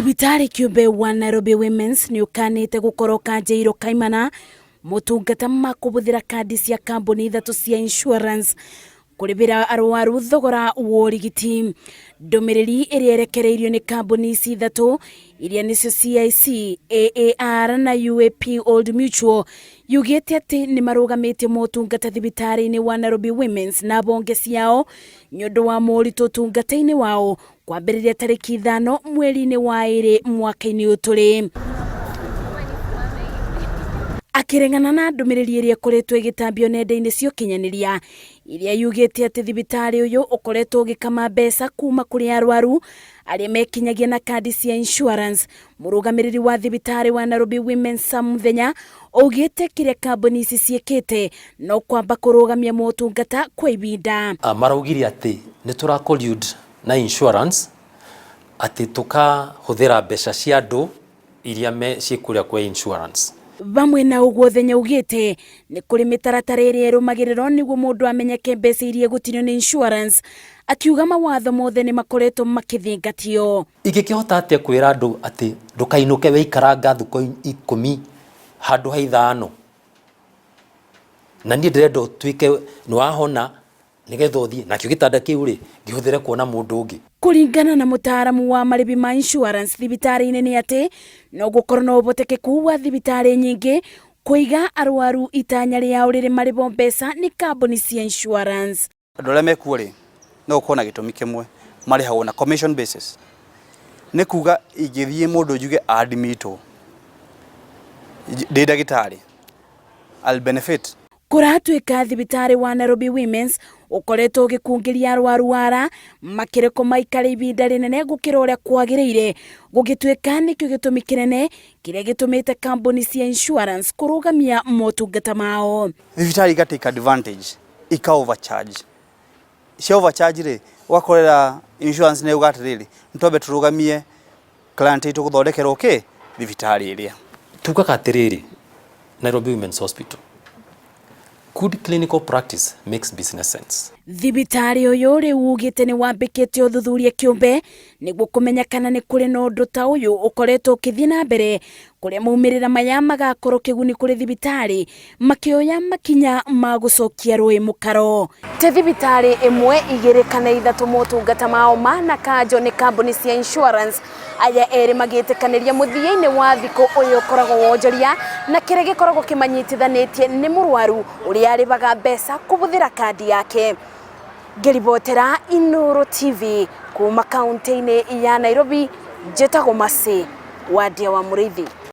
Thibitari kiumbe wa Nairobi Womens ni ukanite gukorwo kanjĩirwo kaimana motungata ma kubuthira kandi cia kambuni ithatu cia insurance kuribira arwaru thogora wa urigiti. Ndumiriri iria erekereirio ni kambuni ici ithatu iria nicio CIC, AAR na UAP Old Mutual yugite ati ni marugamite motungata thibitari-ini wa Nairobi Womens na bonge ciao nyundu wa moritu utungata-ini wao kwambiriria tariki 5 mweri-ini wa 2 mwaka-ini uturi. Akirengana na ndumiriri iria koretwo igitambio nenda-ini cia ukinyaniria iria yugite ati thibitari uyu ukoretwo ugikama mbeca kuma kuri arwaru aria mekinyagia na kandi cia insurance. Murugamiriri wa thibitari wa Nairobi Womens Muthenya ugite kiria kambuni ici ciekite no kwamba kurugamia motungata kwa ibinda. Maraugiri ati ni tura collude na insurance ati tukahuthira mbeca cia andu iria me ciikuria kwa insurance. Bamwe na uguo Thenya ugite ni kuri mitaratara iria irumagirirwo niguo mundu amenyeke mbeca iria gutinio ni insurance, akiuga mawatho mothe ni makoretwo makithingatio. Ingikihota atia kwira andu ati ndukainuke weikaranga thuko 10 handu ha 5 na ni ndirenda twike ni wahona nigetha uthie nakio gitanda kiu ri ngihuthire kuona mundu ungi. Kuringana na mutaaramu wa maribi ma insurance thibitari-ini ni ati no gukorwo no ubotekeku wa thibitari nyingi kuiga arwaru itanya riao riri maribo mbeca ni kambuni cia insurance. Andu aria mekuo ri no ukona gitumi kimwe marihagwo na commission basis. Ni kuga ingithie mundu njuge admito ndi ndagitari I'll benefit. Kuratuika thibitari wa Nairobi Womens ukoretwo ugikungiria arwaru ara makireko maikare ibinda rinene gukira uria kwagiriire gugituika nikio gitumi kinene kiria gitumite kambuni cia insurance kurugamia motungata mao. Thibitari gatake advantage ika overcharge. Cia overcharge ri wakorera insurance ne ugatiriri ntobe turugamie client itu guthondekerwo ki thibitari iria tukaga atiriri. Nairobi Women's Hospital, good clinical practice makes business sense. Thibitari uyu riu ugite ni wambikite uthuthuria kiumbe niguo kumenya kana ni kuri na undu ta uyu ukoretwo ukithii na mbere kuria maumirira maya magakorwo kiguni kuri thibitari makioya makinya ma gucokia rui mukaro. Te thibitari imwe igiri kana ithatu motungata mao mana kanjo ni kambuni cia insurance aya eri magitikaniria muthia-ini wa thiko uyu koragwo wonjoria na kiria gikoragwo kimanyitithanitie ni murwaru uria aribaga mbeca kubuthira kandi yake. Ngeribotera Inoro TV kuma kaunti-ini ya Nairobi, njitagwo Masi wa Ndia wa Muriithi.